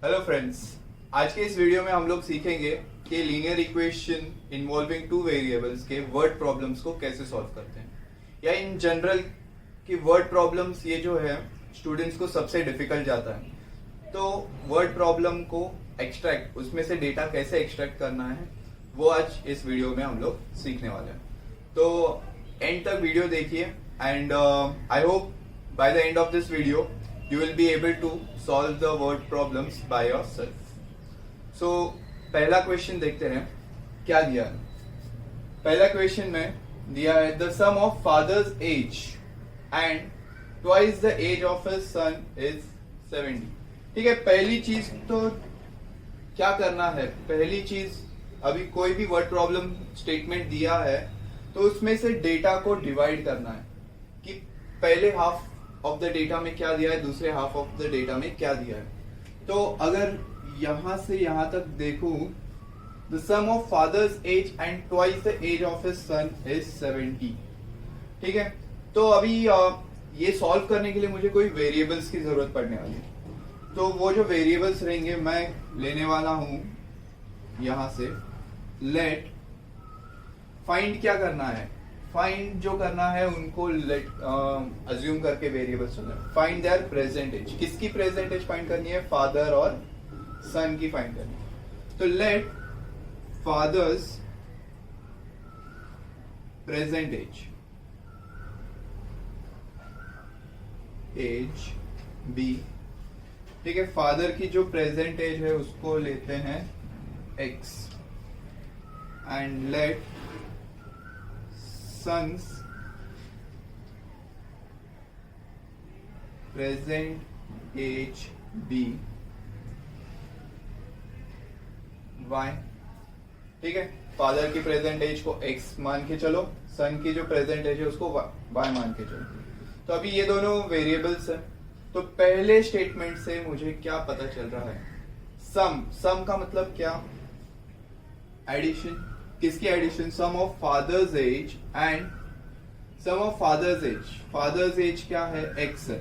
Hello friends, आज के इस वीडियो में हम लोग सीखेंगे कि linear equation involving two variables के वर्ड प्रॉब्लम्स को कैसे सॉल्व करते हैं, या इन जनरल कि वर्ड प्रॉब्लम्स ये जो है स्टूडेंट्स को सबसे डिफिकल्ट जाता है। तो वर्ड प्रॉब्लम को एक्सट्रैक्ट, उसमें से डेटा कैसे एक्सट्रैक्ट करना है, वो आज इस वीडियो में हम लोग सीखने वाले हैं। तो एंड तक वीडियो देखिए and I hope by the end of this video you will be able to solve the word problems by yourself. So पहला क्वेश्चन देखते हैं क्या दिया है। पहला क्वेश्चन में दिया है the sum of father's age and twice the age of his son is 70। ठीक है, पहली चीज तो क्या करना है, पहली चीज अभी कोई भी वर्ड प्रॉब्लम स्टेटमेंट दिया है तो उसमें से डेटा को डिवाइड करना है कि पहले हाफ ऑफ द डेटा में क्या दिया है, दूसरे हाफ ऑफ द डेटा में क्या दिया है। तो अगर यहां से यहां तक देखूं, the sum of father's age and twice the age of his son is 70। ठीक है, तो अभी ये सॉल्व करने के लिए मुझे कोई वेरिएबल्स की जरूरत पड़ने वाली है। तो वो जो वेरिएबल्स रहेंगे मैं लेने वाला हूं यहां से। लेट फाइंड क्या करना है, फाइंड जो करना है उनको लेट अज्यूम करके वेरिएबल्स होना है। फाइंड देयर प्रेजेंट एज, किसकी प्रेजेंट एज फाइंड करनी है, फादर और सन की फाइंड करनी है। तो let father's present age be. ठीक है, फादर की जो प्रेजेंट एज है उसको लेते हैं x and let sons present age b y। ठीक है, फादर की प्रेजेंट एज को x मान के चलो, सन की जो प्रेजेंट एज है उसको y मान के चलो। तो अभी ये दोनों वेरिएबल्स हैं। तो पहले स्टेटमेंट से मुझे क्या पता चल रहा है, सम का मतलब क्या, एडिशन। किसकी addition, sum of father's age and sum of father's age. Father's age क्या है, x है,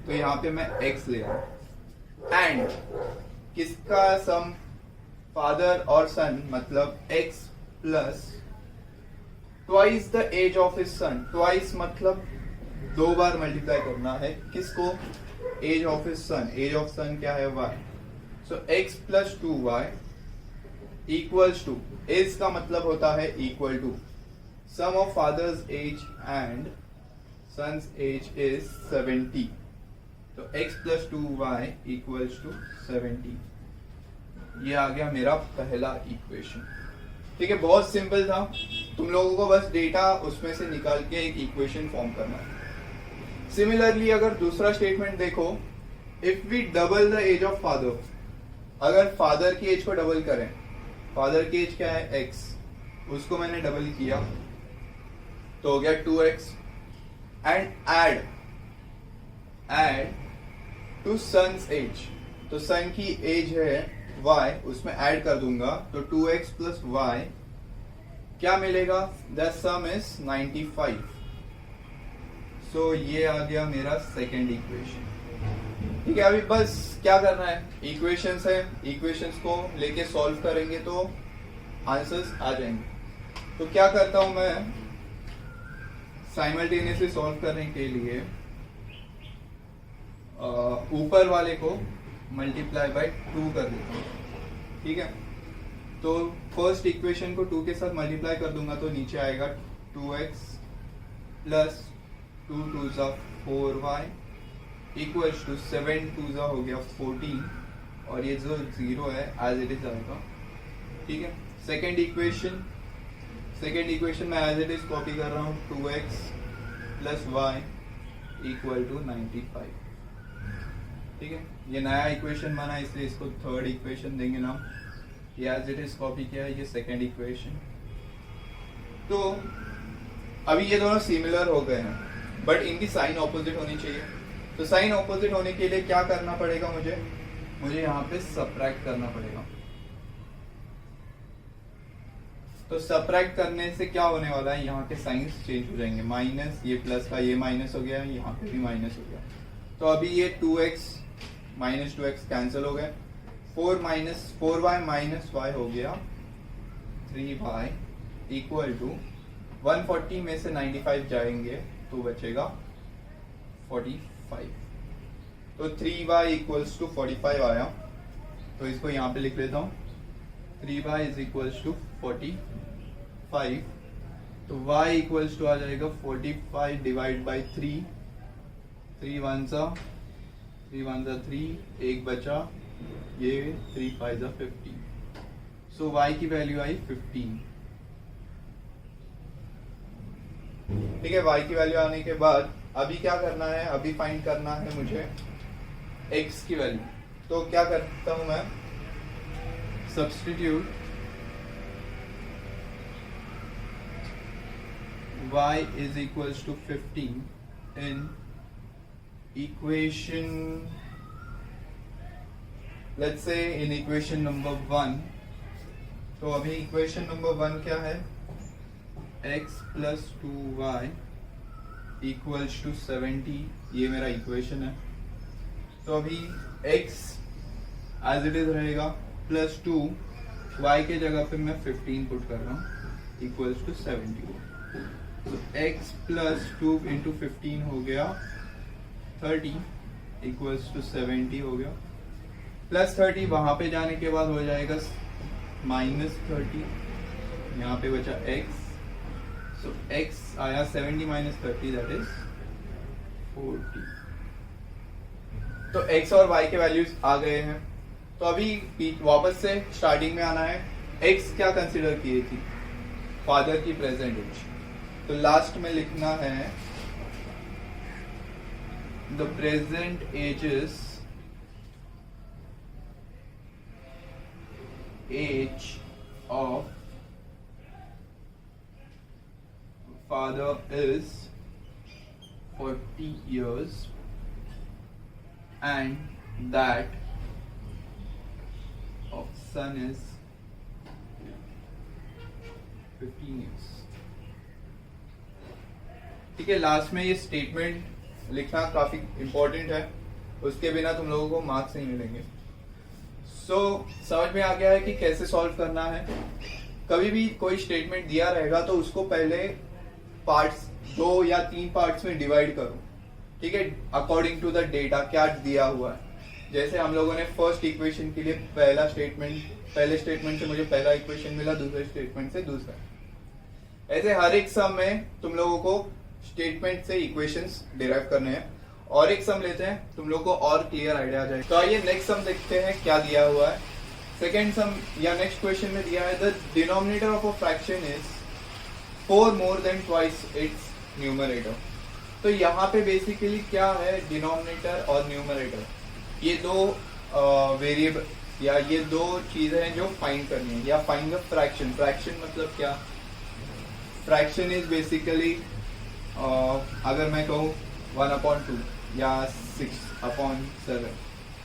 तो यहां पे मैं x ले रहा हूं। एंड किसका सम, फादर और सन, मतलब x plus twice the age of his son. Twice मतलब दो बार मल्टीप्लाई करना है किसको, age of his son. Age of son क्या है, y। So x plus 2y equals to, age का मतलब होता है equal to, sum of father's age and son's age is 70। तो x plus 2y equals to 70। ये आ गया मेरा पहला इक्वेशन। ठीक है, बहुत सिंपल था, तुम लोगों को बस डेटा उसमें से निकाल के एक इक्वेशन फॉर्म करना है। सिमिलरली अगर दूसरा स्टेटमेंट देखो, if we double the age of father, अगर फादर की एज को डबल करें, फादर की एज क्या है x, उसको मैंने डबल किया तो हो गया 2x and add to son's age. तो सन की एज है y, उसमें ऐड कर दूंगा तो 2x प्लस y क्या मिलेगा, द सम इज 95। सो ये आ गया मेरा सेकेंड इक्वेशन। ठीक है, अभी बस क्या करना है, इक्वेशंस है, इक्वेशंस को लेके सॉल्व करेंगे तो आंसर्स आ जाएंगे। तो क्या करता हूं मैं, साइमल्टेनियसली सॉल्व करने के लिए ऊपर वाले को मल्टीप्लाई बाय 2 कर देता हूं। ठीक है, तो फर्स्ट इक्वेशन को 2 के साथ मल्टीप्लाई कर दूंगा तो नीचे आएगा 2x plus 2 2 4y equals to 7 2 हो गया 14, और ये जो 0 है एज इट इज आएगा। ठीक है, सेकेंड इक्वेशन में एज इट इज कॉपी कर रहा हूँ, 2x plus y equal to 95। ठीक है, ये नया इक्वेशन बना इसलिए इसको थर्ड इक्वेशन देंगे नाम। ये एज इट इज कॉपी किया है, ये सेकेंड इक्वेशन। तो अभी ये दोनों सिमिलर हो गए हैं बट इनकी साइन ऑपोजिट होनी चाहिए। तो साइन ऑपोजिट होने के लिए क्या करना पड़ेगा, मुझे यहाँ पे सबट्रैक्ट करना पड़ेगा। तो सबट्रैक्ट करने से क्या होने वाला है, यहाँ के साइंस चेंज हो जाएंगे। माइनस, ये प्लस का ये माइनस हो गया, यहाँ पे भी माइनस हो गया। तो अभी ये 2x माइनस 2x कैंसिल हो गए, 4y माइनस y हो गया 3y इक्वल टू 140 में से 95 जाएंगे तो बचेगा 45। तो 3y इक्वल्स टू 45 आया, तो इसको यहाँ पे लिख लेता हूँ 3y इज इक्वल्स टू 45। तो y इक्वल्स टू आ जाएगा 45 डिवाइड बाई 3, 3 1 सा 3, एक बचा, ये 3 5 सा 15। सो y की वैल्यू आई 15। ठीक है, y की वैल्यू आने के बाद अभी क्या करना है, अभी फाइंड करना है मुझे x की वैल्यू। तो क्या करता हूं मैं, substitute y is equals to 15 in equation, let's say in equation number 1। तो अभी इक्वेशन नंबर 1 क्या है, x plus 2y equals to 70, ये मेरा इक्वेशन है। तो अभी x एज इट इज रहेगा, प्लस 2 y के जगह पे मैं 15 पुट कर रहा हूँ इक्वल्स टू 70। तो x प्लस 2 इंटू 15 हो गया 30 इक्वल्स टू 70 हो गया, प्लस 30 वहां पे जाने के बाद हो जाएगा माइनस 30, यहाँ पे बचा x। सो x आया 70 माइनस 30 दैट इज 40। तो x और y के वैल्यूज आ गए हैं। तो अभी वापस से स्टार्टिंग में आना है, x क्या कंसिडर किए थी, फादर की प्रेजेंट एज। तो लास्ट में लिखना है the present ages age of father is 40 years and that of son is 15 years। ठीक है, लास्ट में ये स्टेटमेंट लिखना काफी इंपॉर्टेंट है, उसके बिना तुम लोगों को मार्क्स नहीं मिलेंगे। सो समझ में आ गया है कि कैसे सॉल्व करना है। कभी भी कोई स्टेटमेंट दिया रहेगा तो उसको पहले पार्ट्स 2 या 3 पार्ट्स में डिवाइड करो, ठीक है, अकॉर्डिंग टू द डेटा क्या दिया हुआ है। जैसे हम लोगों ने फर्स्ट इक्वेशन के लिए पहले स्टेटमेंट से मुझे पहला इक्वेशन मिला, दूसरे स्टेटमेंट से दूसरा। ऐसे हर एक सम में तुम लोगों को स्टेटमेंट से इक्वेशंस डिराइव करने हैं। और एक सम लेते हैं, तुम लोग को और क्लियर आइडिया आ जाएगा। तो आइए नेक्स्ट सम देखते हैं क्या दिया हुआ है। सेकेंड सम या नेक्स्ट क्वेश्चन में दिया है the denominator of a fraction is 4 more than twice its numerator। तो यहाँ पे बेसिकली क्या है, डिनोमिनेटर और न्यूमरेटर, ये दो वेरिएबल या ये दो चीजें हैं जो फाइंड करनी है, या फाइंड द फ्रैक्शन। फ्रैक्शन मतलब क्या, फ्रैक्शन इज बेसिकली अगर मैं कहूँ 1/2 या 6/7,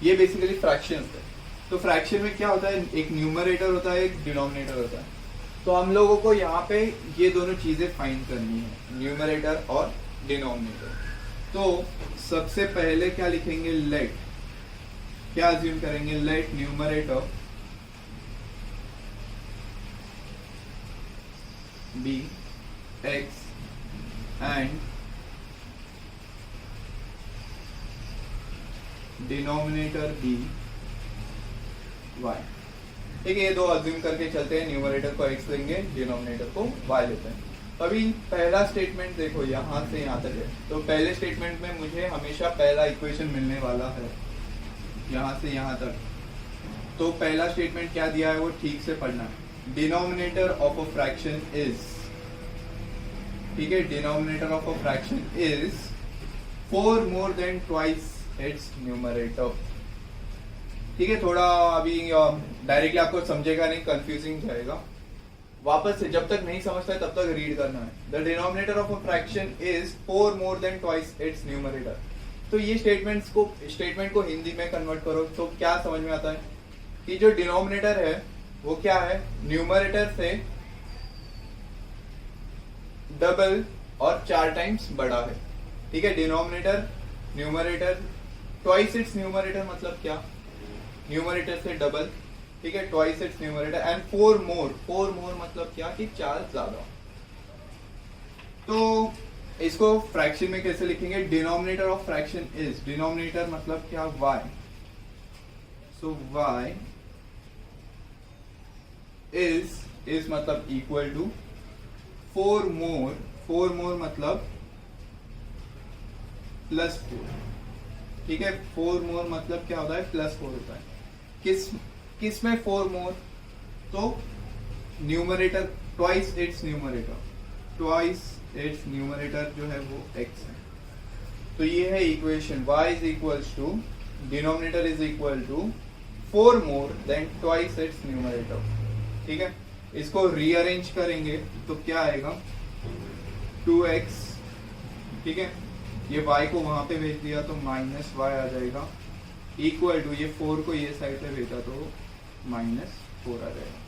ये बेसिकली फ्रैक्शन है। तो फ्रैक्शन में क्या होता है, एक न्यूमरेटर होता है, एक डिनोमिनेटर होता है। तो हम लोगों को यहाँ पे ये दोनों चीजें फाइंड करनी है, न्यूमरेटर और डिनोमिनेटर। तो सबसे पहले क्या लिखेंगे, लेट, क्या अज्यूम करेंगे, let numerator be x and denominator be y। ठीक है, ये दो अज्यूम करके चलते हैं, न्यूमरेटर को x लेंगे, डिनोमिनेटर को y लेते हैं। अभी पहला स्टेटमेंट देखो, यहाँ से यहाँ तक है। तो पहले स्टेटमेंट में मुझे हमेशा पहला इक्वेशन मिलने वाला है, यहाँ से यहाँ तक। तो पहला स्टेटमेंट क्या दिया है वो ठीक से पढ़ना है। Denominator of a fraction is, ठीक है, denominator of a fraction is 4 more than twice its numerator। ठीक है, थोड़ा अभी डायरेक्टली आपको समझेगा नहीं, कंफ्यूजिंग जाएगा। वापस से जब तक नहीं समझता है तब तक रीड करना है। The denominator of a fraction is 4 more than twice its numerator। तो ये स्टेटमेंट को हिंदी में कन्वर्ट करो तो क्या समझ में आता है कि जो डिनोमिनेटर है वो क्या है, न्यूमरेटर से डबल और 4 टाइम्स बड़ा है। ठीक है, denominator numerator twice its numerator मतलब क्या, न्यूमरेटर से डबल, ठीक है, twice its numerator and four more मतलब क्या कि 4 ज्यादा। तो इसको फ्रैक्शन में कैसे लिखेंगे? Denominator of fraction is, denominator मतलब क्या? y, सो y इज मतलब इक्वल टू 4 मोर मतलब +4, ठीक है। 4 मोर मतलब क्या होता है? +4 होता है। किस में 4 मोर? तो न्यूमरेटर ट्वाइस इट्स न्यूमरेटर जो है वो x है। तो ये है equation, y is equals to denominator is equal to 4 more than twice its numerator, ठीक है। इसको रीअरेंज करेंगे तो क्या आएगा? 2x, ठीक है। ये y को वहां पे भेज दिया तो -y आ जाएगा, इक्वल टू ये 4 को ये साइड पे भेजा तो -4 आ जाएगा,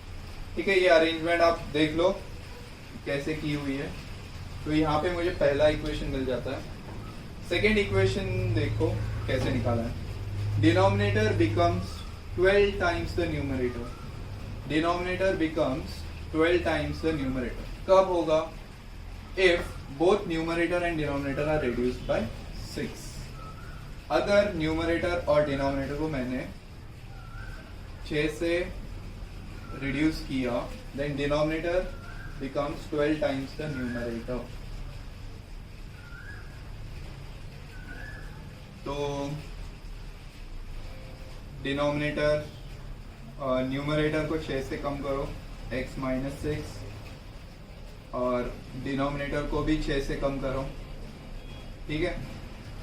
ठीक है। ये अरेंजमेंट आप देख लो कैसे की हुई है। तो यहाँ पे मुझे पहला इक्वेशन मिल जाता है। सेकेंड इक्वेशन देखो कैसे निकाला है। Denominator becomes 12 times the numerator, denominator becomes 12 times the numerator. कब होगा? If both numerator and denominator are reduced by 6। अगर न्यूमरेटर और डिनोमिनेटर को मैंने 6 से रिड्यूस किया, than denominator becomes 12 times the numerator। तो डिनोमिनेटर न्यूमरेटर को 6 से कम करो, x - 6, और डिनोमिनेटर को भी 6 से कम करो, ठीक है।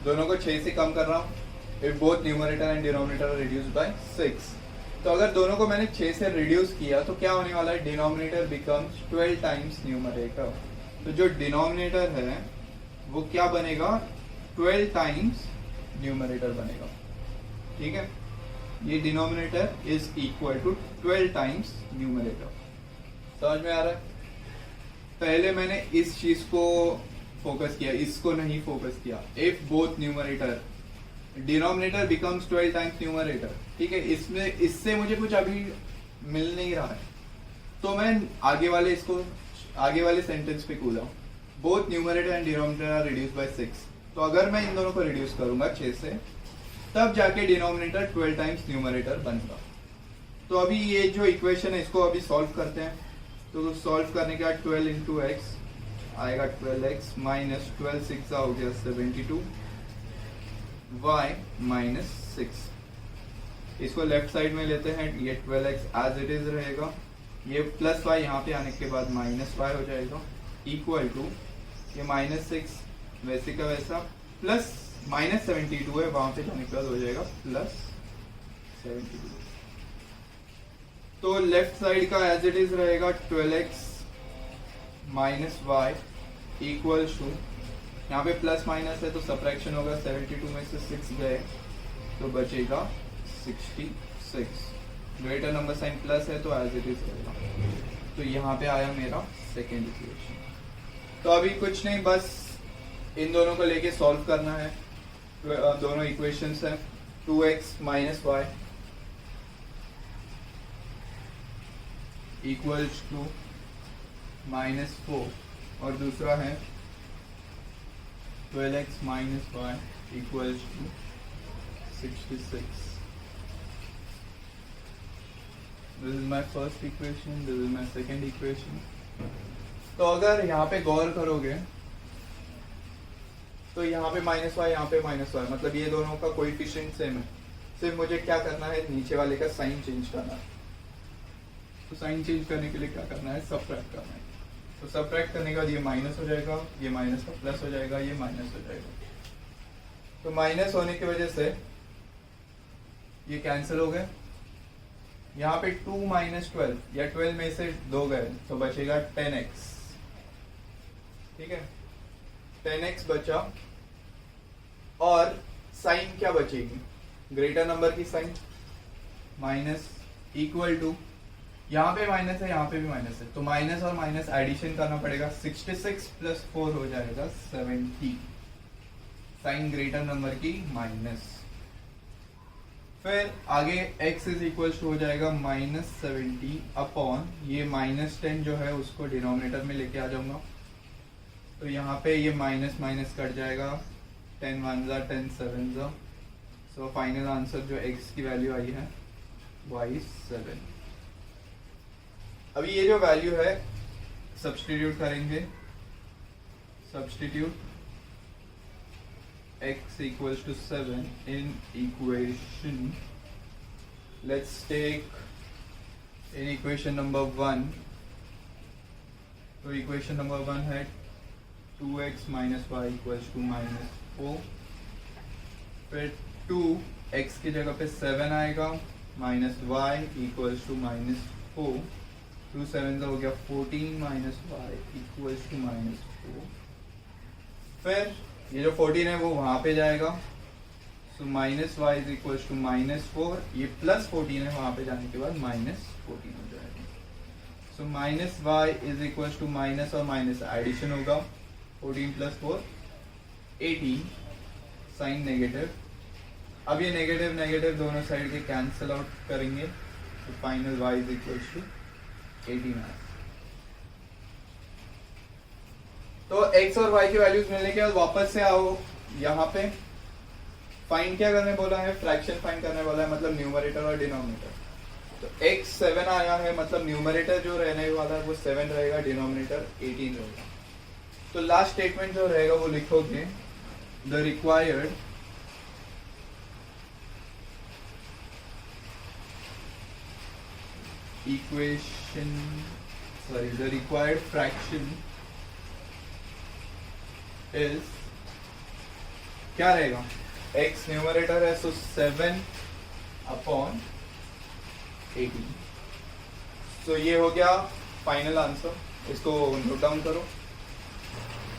दोनों को 6 से कम कर रहा हूँ। If both numerator and denominator are reduced by 6, तो अगर दोनों को मैंने 6 से रिड्यूस किया तो क्या होने वाला है? Denominator becomes 12 times numerator. तो जो डिनोमिनेटर है वो क्या बनेगा? 12 टाइम्स न्यूमरेटर बनेगा, ठीक है। ये denominator is equal to 12 times numerator. समझ में आ रहा है? पहले मैंने इस चीज को फोकस किया, इसको नहीं फोकस किया। If both numerator, denominator becomes 12 times numerator, ठीक है। इसमें इससे मुझे कुछ अभी मिल नहीं रहा है, तो मैं आगे वाले सेंटेंस पे कूदा। Both numerator and denominator are reduced by 6। तो अगर मैं इन दोनों को रिड्यूस करूंगा 6 से, तब जाके डिनोमिनेटर 12 टाइम्स न्यूमरेटर बनेगा। तो अभी ये जो इक्वेशन है इसको अभी सॉल्व करते हैं। तो सॉल्व करने के बाद 12 इंटू एक्स आएगा 12x माइनस 12 6 हो गया 72, y -6। इसको लेफ्ट साइड में लेते हैं, ये 12x एज इट इज रहेगा, ये प्लस y यहाँ पे आने के बाद -y हो जाएगा, इक्वल टू ये -6 वैसे का वैसा प्लस -72 है, वहां पे जाने के बाद हो जाएगा +72। तो लेफ्ट साइड का एज इट इज रहेगा 12x -y इक्वल टू, यहाँ पे प्लस माइनस है तो सब्ट्रैक्शन होगा, 72 में से 6 गए तो बचेगा 66। ग्रेटर नंबर साइन प्लस है तो एज इट इज रहेगा। तो यहाँ पे आया मेरा सेकेंड इक्वेशन। तो अभी कुछ नहीं, बस इन दोनों को लेके सॉल्व करना है। दोनों इक्वेशंस हैं 2x - y इक्वल्स टू -4, और दूसरा है 12x - y equals to 66। This is my first equation, this is my second equation। तो अगर यहाँ पे गौर करोगे तो यहाँ पे -y, यहाँ पे -y, मतलब ये दोनों का कोएफिशिएंट सेम है। सिर्फ मुझे क्या करना है, नीचे वाले का साइन चेंज करना है। तो साइन चेंज करने के लिए क्या करना है? सब्ट्रैक्ट करना है। तो सब्ट्रैक्ट करने के बाद ये माइनस हो जाएगा, ये माइनस का प्लस हो जाएगा, ये माइनस हो जाएगा। तो माइनस होने की वजह से ये कैंसिल हो गए। यहाँ पे 2 - 12 या 12 में से 2 गए तो बचेगा 10x, ठीक है। 10x बचा, और साइन क्या बचेगी? ग्रेटर नंबर की साइन माइनस, इक्वल टू यहाँ पे माइनस है, यहाँ पे भी माइनस है, तो माइनस और माइनस एडिशन करना पड़ेगा। 66 + 4 हो जाएगा 70, साइन ग्रेटर नंबर की माइनस। फिर आगे x इज इक्वल टू हो जाएगा -70 अपॉन ये -10 जो है उसको डिनोमिनेटर में लेके आ जाऊंगा, तो यहाँ पे ये माइनस माइनस कट जाएगा, 10 1 जा 10 7 जा, सो फाइनल आंसर जो x की वैल्यू आई है वो आई 7। अभी ये जो वैल्यू है सब्स्टिट्यूट करेंगे, substitute x equals to 7 in equation, let's take in equation number 1, तो equation number 1 है 2x minus y equals to -4, फिर 2x की जगह पे 7 आएगा, माइनस y equals to -4, 2 7 हो गया 14 minus y equals to -4, फिर ये जो 14 है वो वहां पे जाएगा, so minus Y is equal to -4, ये प्लस 14 है वहां पे जाने के बाद -14 हो जाएगा, so minus Y is equal to minus और माइनस एडिशन होगा, 14 + 4 18, साइन नेगेटिव, अब ये नेगेटिव नेगेटिव दोनों साइड के कैंसिल आउट करेंगे, तो final y is equal to 18। तो x और y की वैल्यूज मिलने के बाद वापस से आओ यहाँ पे, फाइंड क्या करने बोला है, फ्रैक्शन फाइंड करने वाला है, मतलब न्यूमरेटर और डिनोमिनेटर। तो x 7 आया है, मतलब न्यूमरेटर जो रहने वाला है वो 7 रहेगा, डिनोमिनेटर 18 रहेगा। तो लास्ट स्टेटमेंट जो रहेगा वो लिखोगे, the required equation, sorry the required fraction is, क्या रहेगा, x न्यूमरेटर है, सो 7 अपॉन 18, तो ये हो गया फाइनल आंसर, इसको नोट डाउन करो।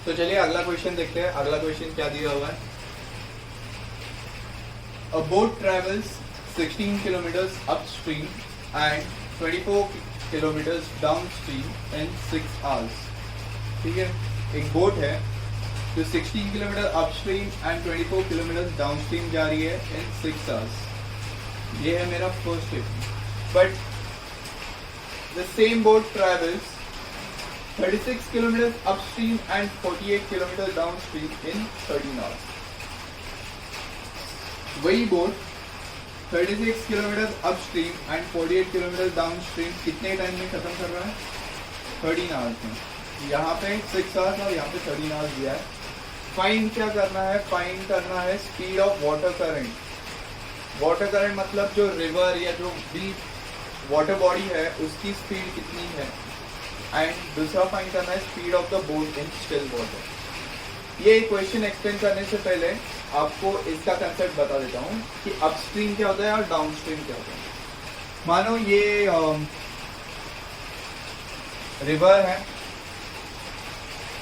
तो चलिए अगला क्वेश्चन देखते हैं, अगला क्वेश्चन क्या दिया हुआ है, a boat travels 16 kilometres upstream and 24 kilometres downstream in 6 hours, ठीक है, एक बोट है जो 16 kilometre upstream and 24 kilometre downstream जा रही है इन 6 आवर्स, ये है मेरा first statement. But the same boat travels 36 kilometre upstream and 48 kilometre downstream in 13 hours. वही boat 36 kilometre upstream and 48 kilometre downstream कितने टाइम में खत्म कर रहा है, 13 आवर्स में। यहाँ पे 6 आवर्स और यहाँ पे 13 आवर्स दिया है। फाइंड क्या करना है, फाइंड करना है speed of water current. Water current मतलब जो रिवर या जो भी वाटर बॉडी है उसकी स्पीड कितनी है, एंड दूसरा फाइंड करना है speed of the boat in still water. ये क्वेश्चन एक्सप्लेन करने से पहले आपको इसका कंसेप्ट बता देता हूँ कि अपस्ट्रीम क्या होता है और डाउनस्ट्रीम क्या होता है। मानो ये रिवर है,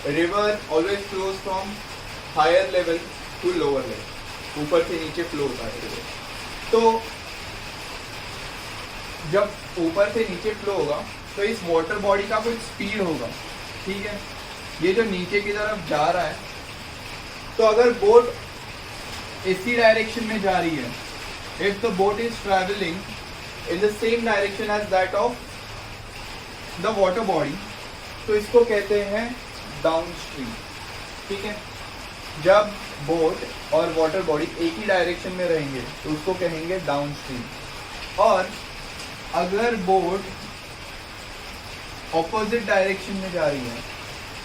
river always flows from higher level to lower level, ऊपर से नीचे फ्लो होता है रिवर। तो जब ऊपर से नीचे फ्लो होगा तो इस वाटर बॉडी का कुछ स्पीड होगा, ठीक है, ये जो नीचे की तरफ जा रहा है, तो अगर बोट इसी डायरेक्शन में जा रही है, if the boat is travelling in the same direction as that of the water body, तो इसको कहते हैं डाउनस्ट्रीम, ठीक है। जब बोट और वाटर बॉडी एक ही डायरेक्शन में रहेंगे तो उसको कहेंगे डाउनस्ट्रीम। और अगर बोट ऑपोजिट डायरेक्शन में जा रही है,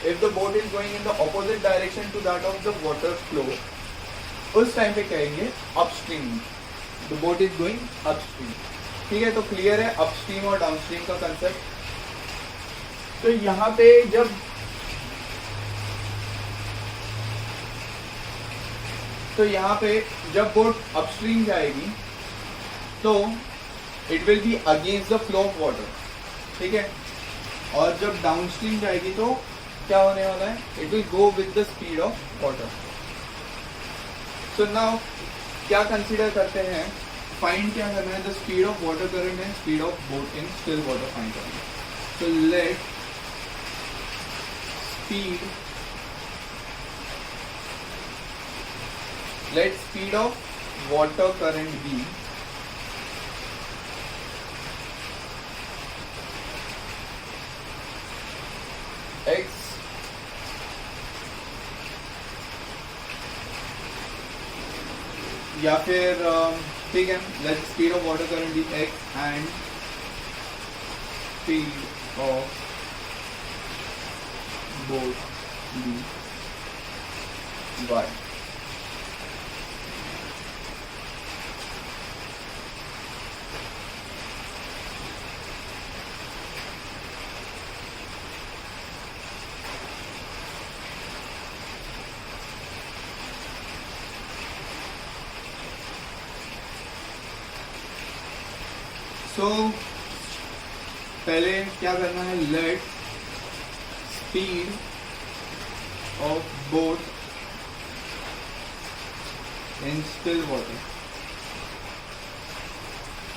if the boat is going in the opposite direction to that of the water flow, उस टाइम पे कहेंगे upstream, the boat is going upstream, ठीक है। तो क्लियर है अपस्ट्रीम और डाउनस्ट्रीम का कंसेप्ट। तो यहाँ पे जब बोट अपस्ट्रीम जाएगी तो it will be against the flow of water, ठीक है। और जब डाउनस्ट्रीम जाएगी तो क्या होने वाला है, it will go with the speed of water. So now क्या कंसीडर करते हैं, फाइंड क्या करना है, the speed of water current and speed of boat in still water find करना है। So let speed of water current be x या फिर ठीक है, let speed of water current be x and speed of boat be y. So पहले क्या करना है, let speed of boat in still water.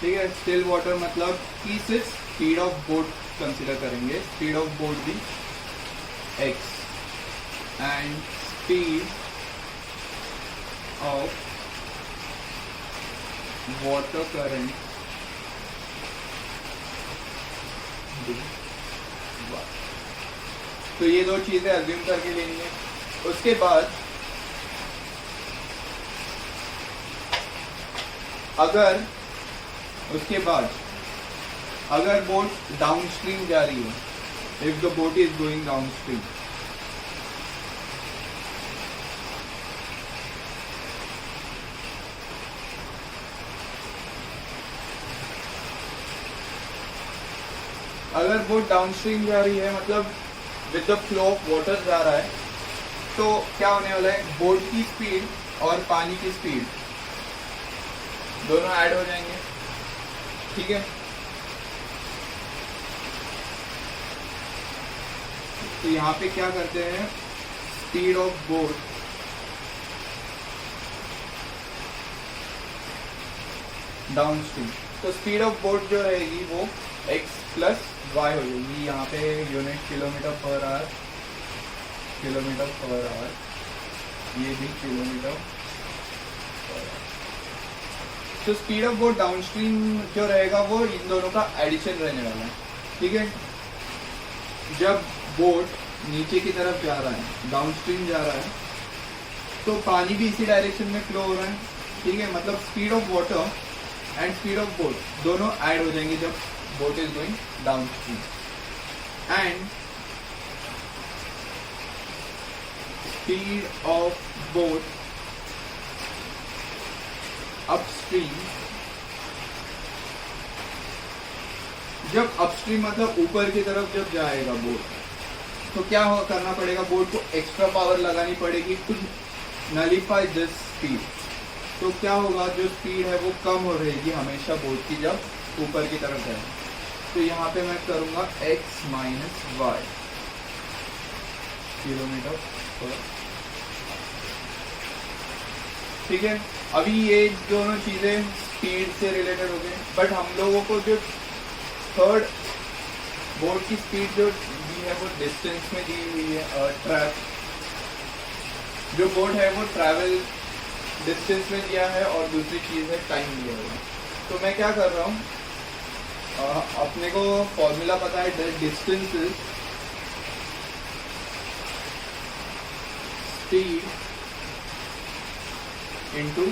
ठीक है, स्टिल वाटर मतलब कि सिर्फ स्पीड ऑफ बोट कंसिडर करेंगे. स्पीड ऑफ बोट भी x and speed of water current तो ये दो चीजें अज्यूम करके लेनी है. उसके बाद अगर बोट डाउन स्ट्रीम जा रही है, if the boat is going down stream, अगर बोट डाउनस्ट्रीम जा रही है मतलब with the flow of water जा रहा है, तो क्या होने वाला है, बोट की स्पीड और पानी की स्पीड दोनों ऐड हो जाएंगे. ठीक है, तो यहाँ पे क्या करते हैं, स्पीड ऑफ बोट डाउनस्ट्रीम. तो स्पीड ऑफ बोट जो रहेगी वो x प्लस y हो जाएगी. यहाँ पे यूनिट किलोमीटर पर आवर, ये भी किलोमीटर पर आवर. तो स्पीड ऑफ बोट डाउनस्ट्रीम जो रहेगा वो इन दोनों का एडिशन रहने वाला है. ठीक है, जब बोट नीचे की तरफ जा रहा है, डाउनस्ट्रीम जा रहा है, तो पानी भी इसी डायरेक्शन में फ्लो हो रहा है. ठीक है, मतलब speed of water and speed of boat दोनों ऐड हो जाएंगे जब boat is going downstream. And speed of boat upstream, जब अपस्ट्रीम मतलब ऊपर की तरफ जब जाएगा बोट, तो क्या करना पड़ेगा, बोट को एक्स्ट्रा पावर लगानी पड़ेगी टू नलिफाई दिस स्पीड. तो क्या होगा, जो स्पीड है वो कम हो रहेगी हमेशा बोट की जब ऊपर की तरफ जाए. तो यहाँ पे मैं करूंगा x माइनस वाई किलोमीटर पर. ठीक है, अभी ये दोनों चीजें स्पीड से रिलेटेड हो गए, बट हम लोगों को जो थर्ड बोट की स्पीड जो दी है वो डिस्टेंस में दी हुई है. जो बोट है वो ट्रैवल डिस्टेंस में दिया है और दूसरी चीज है टाइम दिया हुआ है. तो मैं क्या कर रहा हूँ, अपने को फॉर्मूला पता है, distance is speed into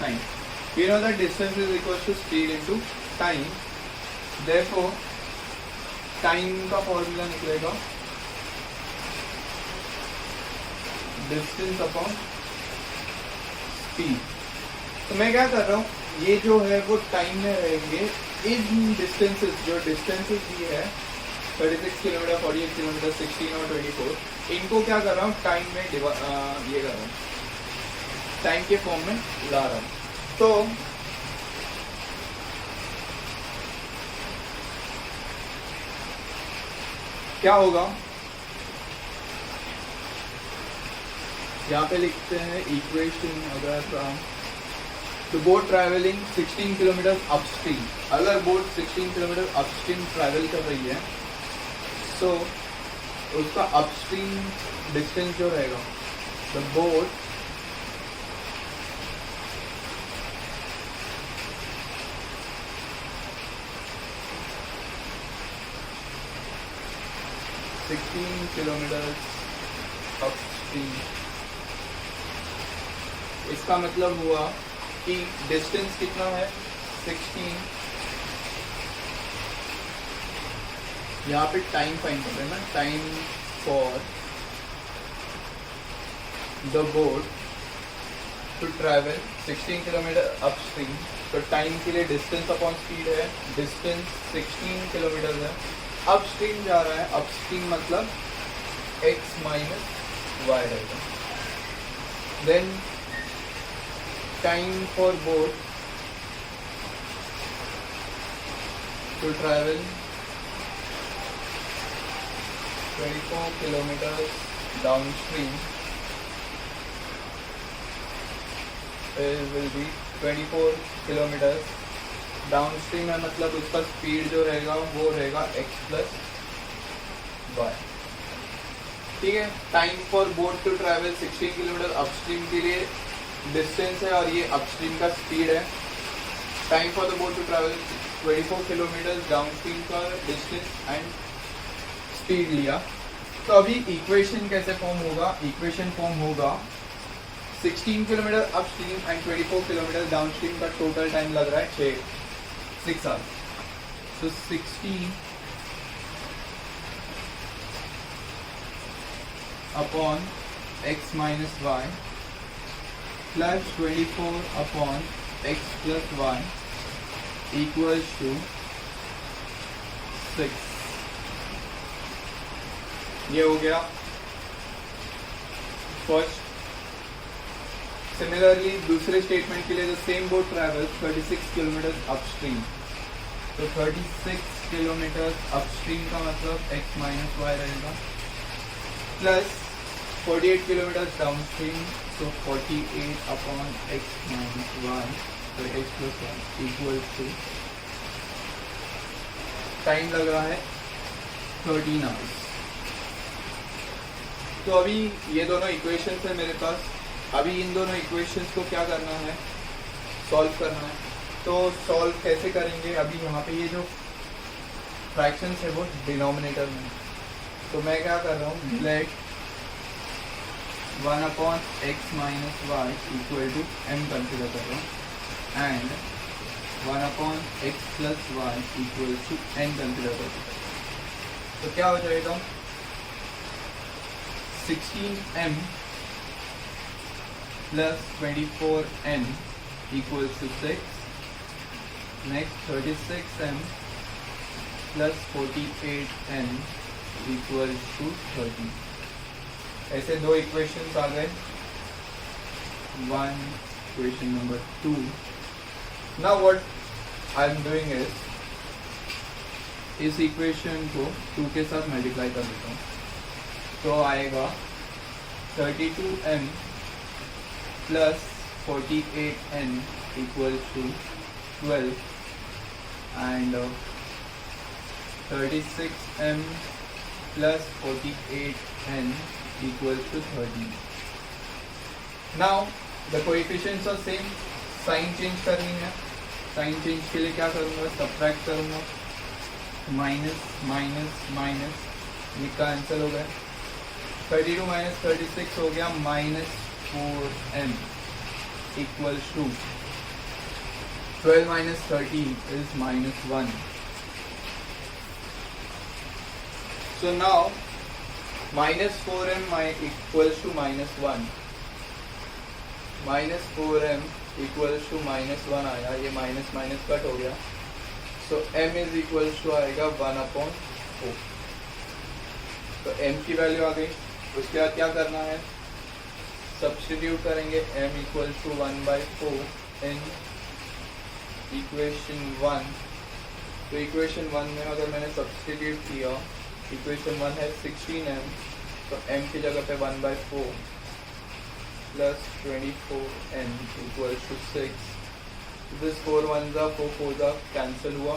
time. You know that distance is equal to speed into time. Therefore, time का फॉर्मूला निकलेगा डिस्टेंस अपॉन स्पीड. तो मैं क्या कर रहा हूँ, ये जो है वो टाइम में रहेंगे. इन डिस्टेंसेस, जो डिस्टेंसेस भी है 36 किलोमीटर, 48 किलोमीटर, 16 और 24, इनको क्या कर रहा हूँ, टाइम में ये कर रहा हूँ, टाइम के फॉर्म में ला रहा हूँ. तो क्या होगा, यहाँ पे लिखते हैं इक्वेशन, अगर तो बोट ट्रैवलिंग 16 किलोमीटर अपस्ट्रीम, अगर बोट 16 किलोमीटर अपस्ट्रीम ट्रैवल कर रही है, तो उसका अपस्ट्रीम डिस्टेंस जो रहेगा, द बोट 16 किलोमीटर अपस्ट्रीम। इसका मतलब हुआ कि डिस्टेंस कितना है 16। यहाँ पे टाइम फाइंड कर रहे हैं ना, time for the boat to travel 16 kilometre upstream. तो टाइम के लिए डिस्टेंस अपॉन स्पीड है, डिस्टेंस 16 किलोमीटर है, अपस्ट्रीम जा रहा है, अपस्ट्रीम मतलब x माइनस वाई रहेगा। Then time for boat to travel 24 kilometre downstream will be 24 kilometre downstream है, मतलब उसका स्पीड जो रहेगा वो रहेगा x प्लस वाई। ठीक है। Time for boat to travel 16 kilometre upstream के लिए डिस्टेंस है और ये अपस्ट्रीम का स्पीड है। Time for the boat to travel 24 kilometre downstream का डिस्टेंस एंड स्पीड लिया। तो अभी इक्वेशन कैसे फॉर्म होगा? इक्वेशन फॉर्म होगा 16 kilometre upstream and 24 kilometre downstream का टोटल टाइम लग रहा है 6 आवर्स। तो 16 upon x minus Y plus 24 upon x plus Y equals to 6। ये हो गया फर्स्ट। सिमिलरली दूसरे स्टेटमेंट के लिए the same boat travel 36 kilometre upstream. तो 36 किलोमीटर अपस्ट्रीम का मतलब x माइनस वाई रहेगा प्लस 48 किलोमीटर डाउनस्ट्रीम। तो 48 अपॉन x माइनस वाई तो x plus Y equal to time लग रहा है 13 आवर्स। तो अभी ये दोनों इक्वेशंस है मेरे पास। अभी इन दोनों इक्वेशंस को क्या करना है? सॉल्व करना है। तो सॉल्व कैसे करेंगे? अभी यहाँ पे ये जो फ्रैक्शंस है वो डिनोमिनेटर में, तो मैं क्या कर रहा हूँ, let 1 upon X minus Y equal to m consider कर रहा हूँ and 1 upon X plus Y equal to n consider कर रहा हूँ। तो क्या हो जाएगा 16m plus 24n equals to 6. Next 36m plus 48n equals to 30. ऐसे दो इक्वेशंस आ गए। One equation number 2. Now what I am doing is इस इक्वेशन को 2 के साथ मल्टीप्लाई कर देता हूँ। तो आएगा 32m plus 48n equals to 12 and 36m plus 48n equals to 30. Now the coefficients are same. Sign change करनी है। साइन चेंज के लिए क्या करूँगा? सब्ट्रैक्ट करूँगा। माइनस माइनस माइनस, ये कैंसिल हो गया। 32 माइनस 36 हो गया -4m equals to 12 minus 13 is -1. So now -4m equals to -1. -4m equals to -1 आया, ये माइनस माइनस कट हो गया। So m is equals to आएगा 1/4. तो m की वैल्यू आ गई। उसके बाद क्या करना है? सब्स्टिट्यूट करेंगे m equals to 1/4 in equation 1। तो इक्वेशन 1 में अगर मैंने सब्स्टिट्यूट किया, इक्वेशन 1 है 16m, तो m की जगह पे 1/4 plus 24n equals to 6. This 4 1 जा 4 4 जा कैंसिल हुआ,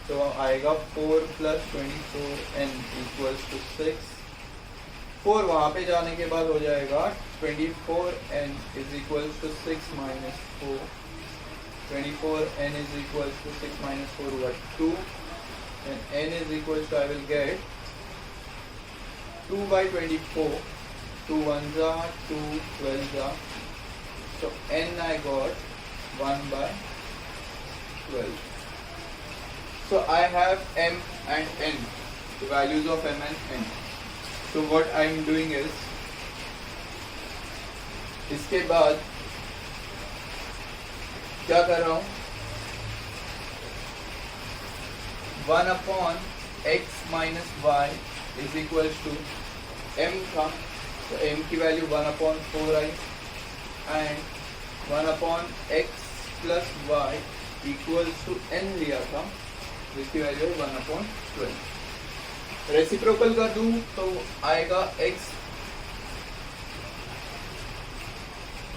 तो आएगा 4 प्लस 24n इक्वल्स टू 6. 4 वहाँ पे जाने के बाद हो जाएगा 24n is equals to 6 minus 4. 24n is equals to 6 minus 4 हुआ 2 and n is equals to I will get 2/24, 2 1s are 2 12s are, so n I got 1/12. So I have m and n, the values of m and n. So what I am doing is, इसके बाद क्या कर रहा हूँ, 1/x minus y is equals to m था, तो m की value 1/4i and 1/x plus y equals to n लिया था, जिसकी वैल्यू है 1/12. रेसिप्रोकल कर दूं तो आएगा x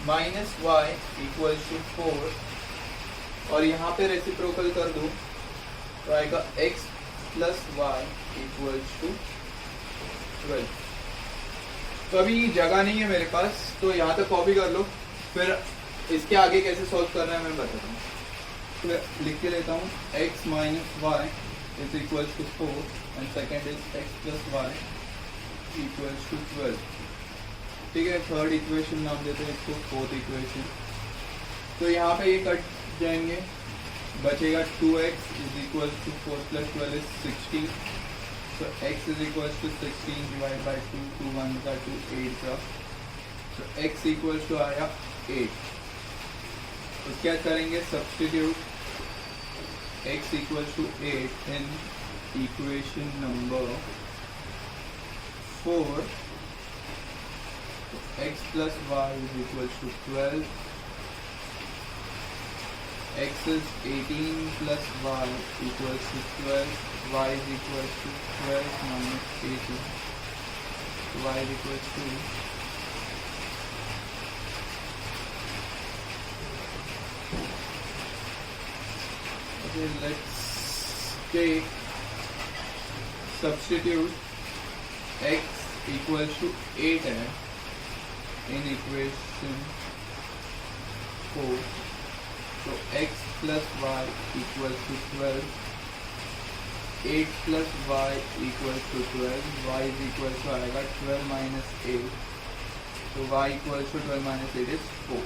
minus Y equals to 4, और यहाँ पे रेसिप्रोकल कर दूं तो आएगा x plus Y equals to 12. तो अभी जगह नहीं है मेरे पास, तो यहाँ तक कॉपी कर लो, फिर इसके आगे कैसे सॉल्व करना है मैं बताता हूँ. तो लिख के लेता हूँ x minus Y is equals to 4 and second is x plus Y equals to 12. ठीक है, थर्ड इक्वेशन नाम देते हैं इसको, फोर्थ इक्वेशन. तो यहाँ पे ये कट जाएंगे, बचेगा 2x is equals to 4 plus 12 is 16. So x is equals to 16 divided by 2, 2 1 का 2 8 का, so x equals to आया 8. तो क्या करेंगे, substitute x equals to 8 in equation number 4. So x plus y is equals to 12. X is 18 plus y equals to 12. Y is equals to 12 minus 18. Y is equals to okay, let's take substitute x equals to 8 in equation 4. So x plus y equals to 12. 8 plus y equals to 12. Y is equals to आएगा 12 minus 8. So y equals to 12 minus 8 is 4.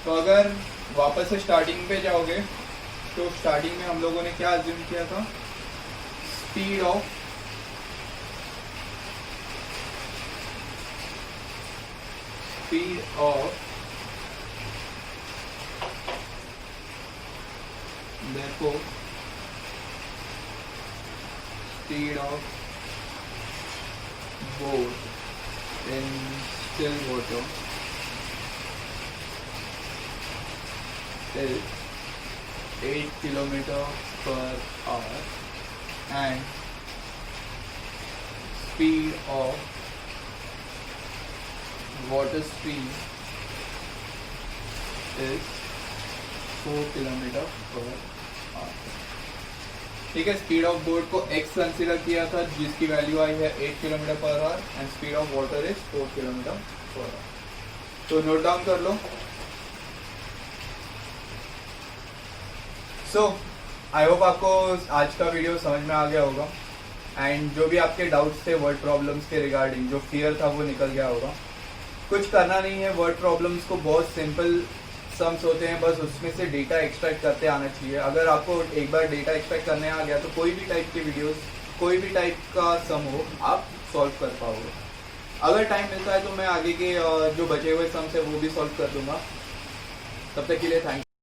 तो अगर वापस से starting पे जाओगे तो starting में हम लोगों ने क्या अज्यूम किया था, speed of therefore speed of boat in still water is 8 km/h and speed of water stream is 4 km/h. ठीक है, स्पीड ऑफ बोट को x कंसीडर किया था जिसकी वैल्यू आई है 8 km/h and speed of water is 4 km/h. तो note down कर लो. सो I hope आपको आज का वीडियो समझ में आ गया होगा एंड जो भी आपके डाउट्स थे वर्ड प्रॉब्लम्स के रिगार्डिंग, जो फियर था वो निकल गया होगा. कुछ करना नहीं है, वर्ड प्रॉब्लम्स को बहुत सिंपल सम्स होते हैं, बस उसमें से डेटा एक्सट्रैक्ट करते आना चाहिए. अगर आपको एक बार डेटा एक्सट्रैक्ट करने आ गया तो कोई भी टाइप की वीडियोस, कोई भी टाइप का सम हो, आप सॉल्व कर पाओगे. अगर टाइम मिलता है तो मैं आगे के जो बचे हुए सम्स है वो भी सॉल्व कर दूंगा. तब तक के लिए थैंक